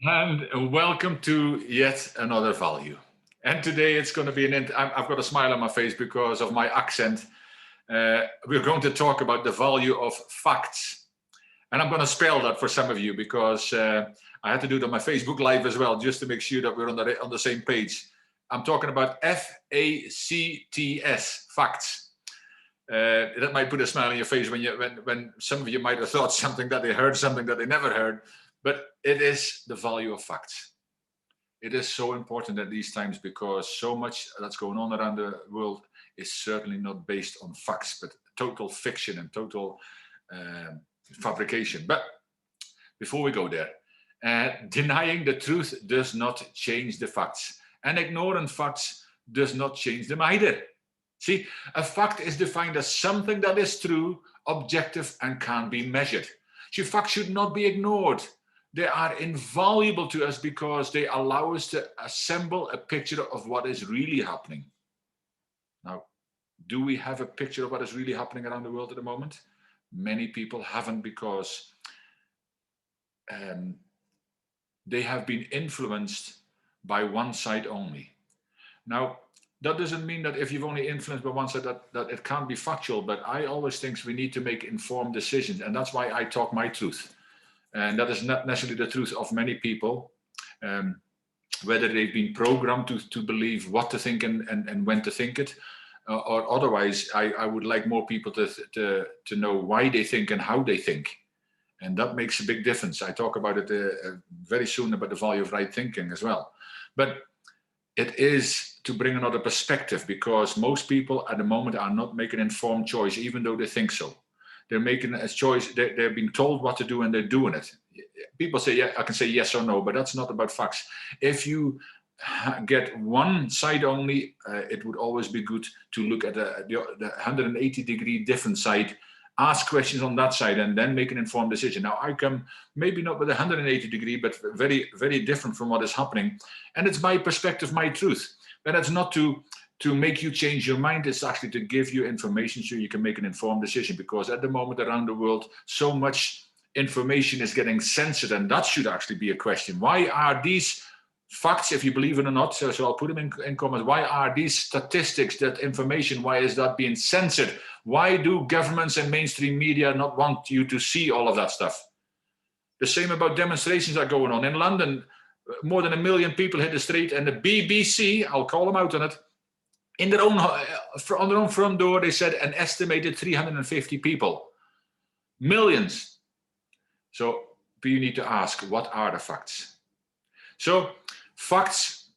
And welcome to yet another value. And today it's going to be I've got a smile on my face because of my accent. We're going to talk about the value of facts. And I'm going to spell that for some of you because I had to do it on my Facebook Live as well, just to make sure that we're on the same page. I'm talking about FACTS, facts. That might put a smile on your face when some of you might have thought something that they heard, something that they never heard. But it is the value of facts. It is so important at these times because so much that's going on around the world is certainly not based on facts, but total fiction and total fabrication. But before we go there, denying the truth does not change the facts, and ignoring facts does not change them either. See, a fact is defined as something that is true, objective, and can be measured. See, facts should not be ignored. They are invaluable to us because they allow us to assemble a picture of what is really happening. Now, do we have a picture of what is really happening around the world at the moment? Many people haven't because they have been influenced by one side only. Now, that doesn't mean that if you've only influenced by one side that it can't be factual, but I always think we need to make informed decisions. And that's why I talk my truth. And that is not necessarily the truth of many people, whether they've been programmed to believe what to think and when to think it, or otherwise, I would like more people to know why they think and how they think. And that makes a big difference. I talk about it very soon about the value of right thinking as well. But it is to bring another perspective because most people at the moment are not making an informed choice, even though they think so. They're making a choice. They're being told what to do and they're doing it. People say, yeah, I can say yes or no, but that's not about facts. If you get one side only, it would always be good to look at the 180-degree different side, ask questions on that side, and then make an informed decision. Now, I come maybe not with 180-degree, but very, very different from what is happening. And it's my perspective, my truth. But it's not to make you change your mind. It's actually to give you information so you can make an informed decision. Because at the moment around the world, so much information is getting censored, and that should actually be a question. Why are these facts, if you believe it or not, so I'll put them in comments, why are these statistics, that information, why is that being censored? Why do governments and mainstream media not want you to see all of that stuff? The same about demonstrations are going on. In London, more than 1 million people hit the street, and the BBC, I'll call them out on it, on their own front door, they said an estimated 350 people. Millions. So you need to ask, what are the facts? So facts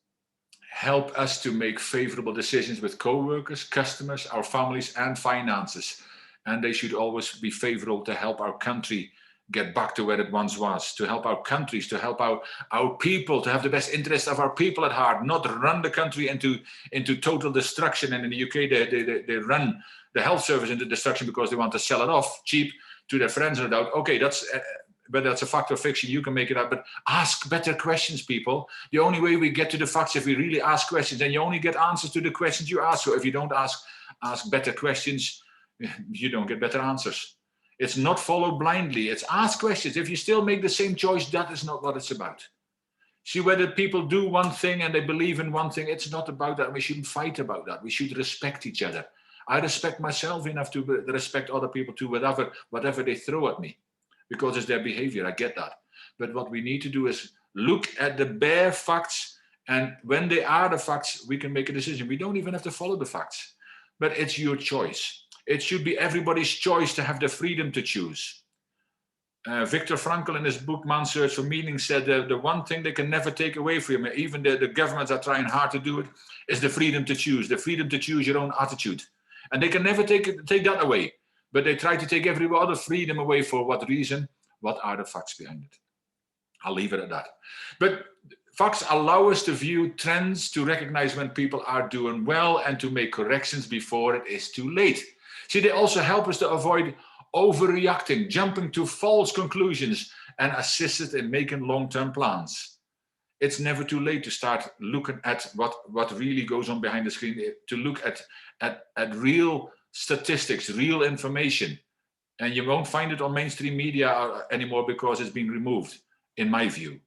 help us to make favorable decisions with co-workers, customers, our families, and finances. And they should always be favorable to help our country get back to where it once was, to help our countries, to help our people, to have the best interest of our people at heart, not run the country into total destruction. And in the UK, they run the health service into destruction because they want to sell it off cheap to their friends, no doubt. Okay, whether that's a fact or fiction, you can make it up, but ask better questions, people. The only way we get to the facts if we really ask questions, and you only get answers to the questions you ask. So if you don't ask better questions, you don't get better answers. It's not follow blindly. It's ask questions. If you still make the same choice, that is not what it's about. See, whether people do one thing and they believe in one thing, it's not about that. We shouldn't fight about that. We should respect each other. I respect myself enough to respect other people too, whatever they throw at me, because it's their behavior. I get that. But what we need to do is look at the bare facts, and when they are the facts, we can make a decision. We don't even have to follow the facts, but it's your choice. It should be everybody's choice to have the freedom to choose. Viktor Frankl, in his book Man's Search for Meaning, said the one thing they can never take away from you, even the governments are trying hard to do it, is the freedom to choose your own attitude. And they can never take that away. But they try to take every other freedom away. For what reason? What are the facts behind it? I'll leave it at that. But facts allow us to view trends, to recognize when people are doing well, and to make corrections before it is too late. See, they also help us to avoid overreacting, jumping to false conclusions, and assist us in making long-term plans. It's never too late to start looking at what really goes on behind the screen, to look at real statistics, real information. And you won't find it on mainstream media anymore because it's been removed, in my view.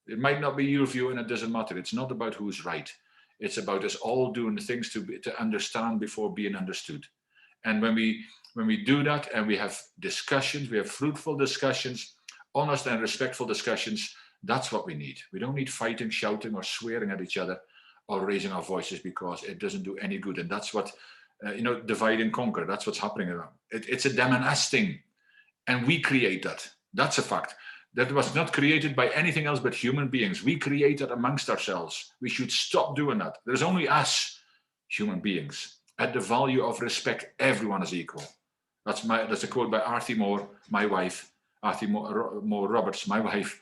It might not be your view, and it doesn't matter. It's not about who's right. It's about us all doing the things to understand before being understood. And when we do that and we have discussions, we have fruitful discussions, honest and respectful discussions, that's what we need. We don't need fighting, shouting, or swearing at each other or raising our voices, because it doesn't do any good. And that's what, divide and conquer. That's what's happening around. It's a them and us thing. And we create that. That's a fact. That was not created by anything else but human beings. We create that amongst ourselves. We should stop doing that. There's only us, human beings. At the value of respect, everyone is equal. That's a quote by Arthur Moore, my wife, Arthur Moore Roberts, my wife,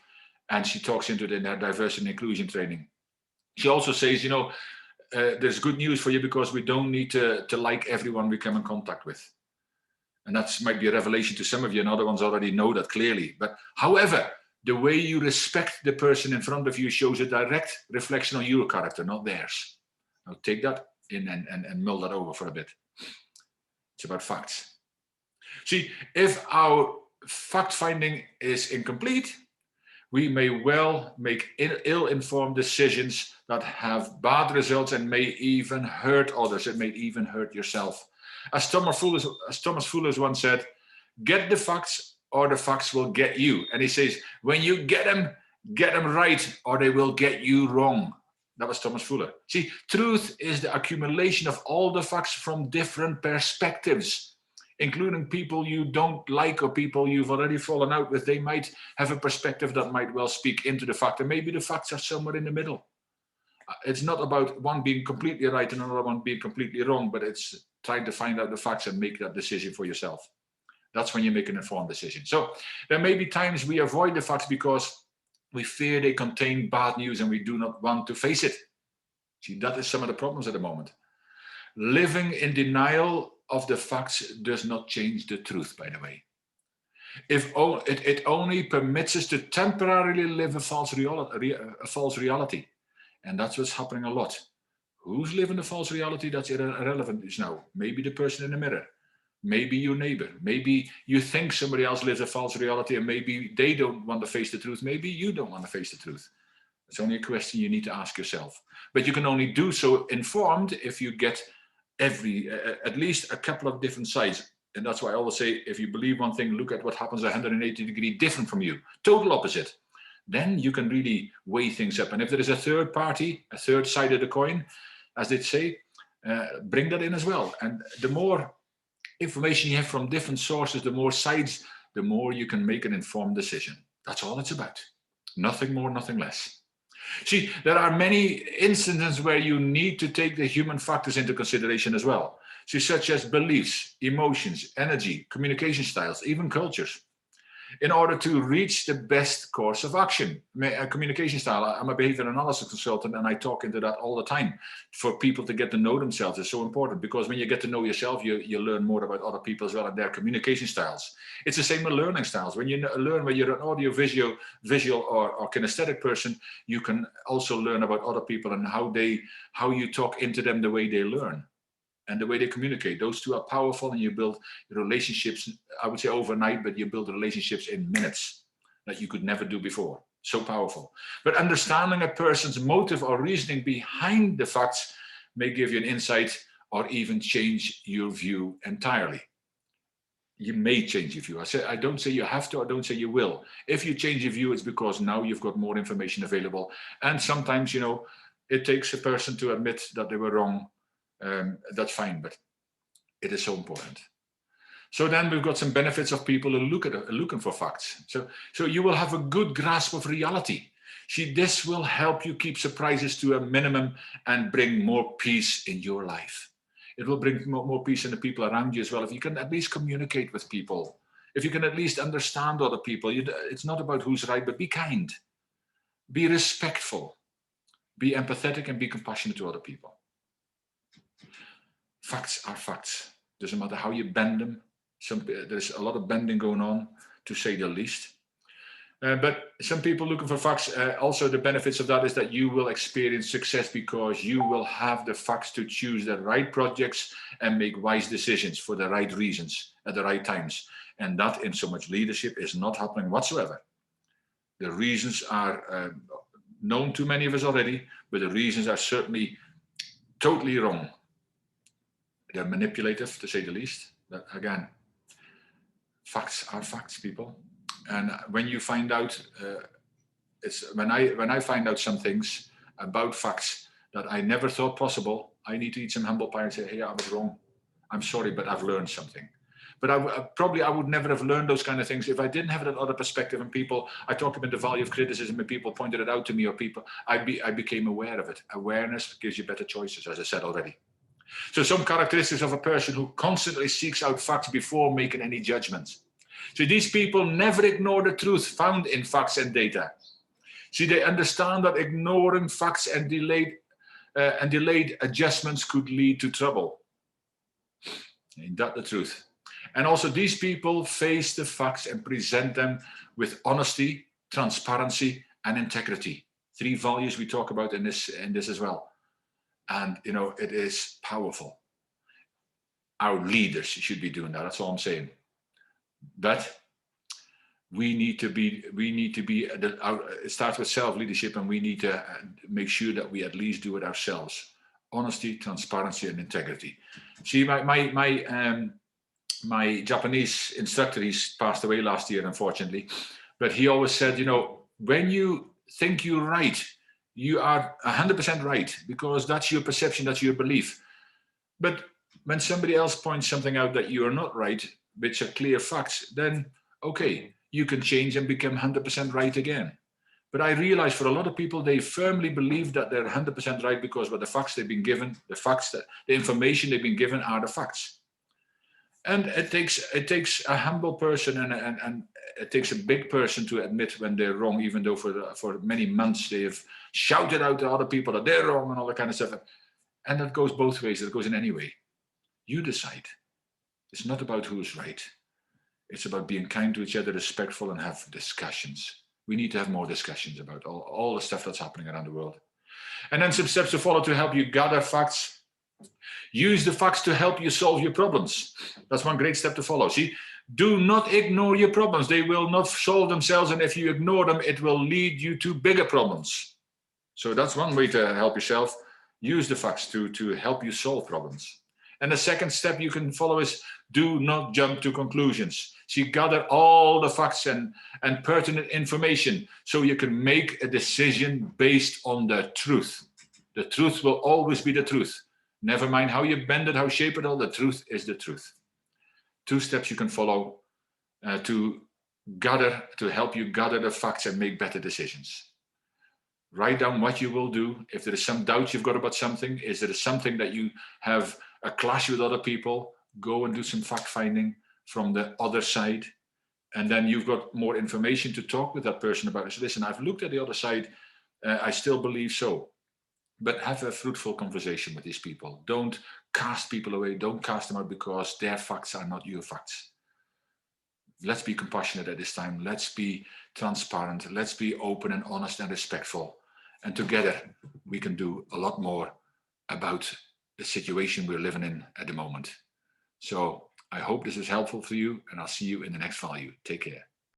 and she talks into it in her diversity and inclusion training. She also says, there's good news for you, because we don't need to like everyone we come in contact with. And that might be a revelation to some of you, and other ones already know that clearly. But however, the way you respect the person in front of you shows a direct reflection on your character, not theirs. Now take that in and mull that over for a bit. It's about facts. See, if our fact finding is incomplete, we may well make ill-informed decisions that have bad results and may even hurt others. It may even hurt yourself. As Thomas Fuller once said, get the facts or the facts will get you. And he says, when you get them right or they will get you wrong. That was Thomas Fuller. See, truth is the accumulation of all the facts from different perspectives, including people you don't like or people you've already fallen out with. They might have a perspective that might well speak into the fact, and maybe the facts are somewhere in the middle. It's not about one being completely right and another one being completely wrong, but it's trying to find out the facts and make that decision for yourself. That's when you make an informed decision. So there may be times we avoid the facts because we fear they contain bad news and we do not want to face it. See, that is some of the problems at the moment. Living in denial of the facts does not change the truth, by the way. It only permits us to temporarily live a false reality. And that's what's happening a lot. Who's living a false reality? That's irrelevant now. Maybe the person in the mirror, maybe your neighbor, maybe you think somebody else lives a false reality and maybe they don't want to face the truth. Maybe you don't want to face the truth. It's only a question you need to ask yourself. But you can only do so informed if you get at least a couple of different sides. And that's why I always say, if you believe one thing, look at what happens 180 degrees different from you, total opposite. Then you can really weigh things up. And if there is a third party, a third side of the coin, as they say, bring that in as well. And the more information you have from different sources, the more sides, the more you can make an informed decision. That's all it's about. Nothing more, nothing less. See, there are many instances where you need to take the human factors into consideration as well. So, such as beliefs, emotions, energy, communication styles, even cultures, in order to reach the best course of action. A communication style, I'm a behavior analysis consultant and I talk into that all the time. For people to get to know themselves is so important, because when you get to know yourself, you learn more about other people as well and their communication styles. It's the same with learning styles. When you learn, when you're an audio, visual or kinesthetic person, you can also learn about other people and how you talk into them the way they learn. And the way they communicate. Those two are powerful, and you build relationships, I would say overnight, but you build relationships in minutes that you could never do before. So powerful. But understanding a person's motive or reasoning behind the facts may give you an insight or even change your view entirely. You may change your view. I don't say you have to, I don't say you will. If you change your view, it's because now you've got more information available. And sometimes, it takes a person to admit that they were wrong. That's fine, but it is so important. So then we've got some benefits of people who looking for facts. So you will have a good grasp of reality. See, this will help you keep surprises to a minimum and bring more peace in your life. It will bring more peace in the people around you as well. If you can at least communicate with people, if you can at least understand other people, it's not about who's right, but be kind, be respectful, be empathetic, and be compassionate to other people. Facts are facts. Doesn't matter how you bend them. There's a lot of bending going on, to say the least. But some people looking for facts, also the benefits of that is that you will experience success because you will have the facts to choose the right projects and make wise decisions for the right reasons at the right times. And that in so much leadership is not happening whatsoever. The reasons are known to many of us already, but the reasons are certainly totally wrong. They're manipulative, to say the least. But again, facts are facts, people. And when you find out, it's when I find out some things about facts that I never thought possible, I need to eat some humble pie and say, hey, I was wrong. I'm sorry, but I've learned something. But I would never have learned those kind of things if I didn't have that other perspective. And people, I talked about the value of criticism, and people pointed it out to me, or I became aware of it. Awareness gives you better choices, as I said already. So some characteristics of a person who constantly seeks out facts before making any judgments. So these people never ignore the truth found in facts and data. See, they understand that ignoring facts and delayed adjustments could lead to trouble. Ain't that the truth? And also these people face the facts and present them with honesty, transparency, and integrity. 3 values we talk about in this as well. And it is powerful. Our leaders should be doing that. That's all I'm saying. But we need to be. It starts with self-leadership, and we need to make sure that we at least do it ourselves. Honesty, transparency, and integrity. See, my Japanese instructor, he's passed away last year, unfortunately, but he always said, when you think you're right, you are 100% right, because that's your perception, that's your belief. But when somebody else points something out that you are not right, which are clear facts, then okay, you can change and become 100% right again. But I realize for a lot of people, they firmly believe that they're 100% right because what the facts they've been given, the information they've been given are the facts. And it takes a humble person and it takes a big person to admit when they're wrong, even though for many months they have shouted out to other people that they're wrong and all that kind of stuff. And that goes both ways. It goes in any way. You decide. It's not about who's right. It's about being kind to each other, respectful, and have discussions. We need to have more discussions about all the stuff that's happening around the world. And then some steps to follow to help you gather facts. Use the facts to help you solve your problems. That's one great step to follow. See, do not ignore your problems. They will not solve themselves. And if you ignore them, it will lead you to bigger problems. So that's one way to help yourself. Use the facts to help you solve problems. And the second step you can follow is do not jump to conclusions. So you gather all the facts and pertinent information so you can make a decision based on the truth. The truth will always be the truth. Never mind how you bend it, how you shape it all, the truth is the truth. 2 steps you can follow to help you gather the facts and make better decisions. Write down what you will do. If there is some doubt you've got about something, is there something that you have a clash with other people, go and do some fact finding from the other side. And then you've got more information to talk with that person about. So listen, I've looked at the other side. I still believe so. But have a fruitful conversation with these people. Don't cast people away. Don't cast them out because their facts are not your facts. Let's be compassionate at this time. Let's be transparent. Let's be open and honest and respectful. And together we can do a lot more about the situation we're living in at the moment. So I hope this is helpful for you, and I'll see you in the next value. Take care.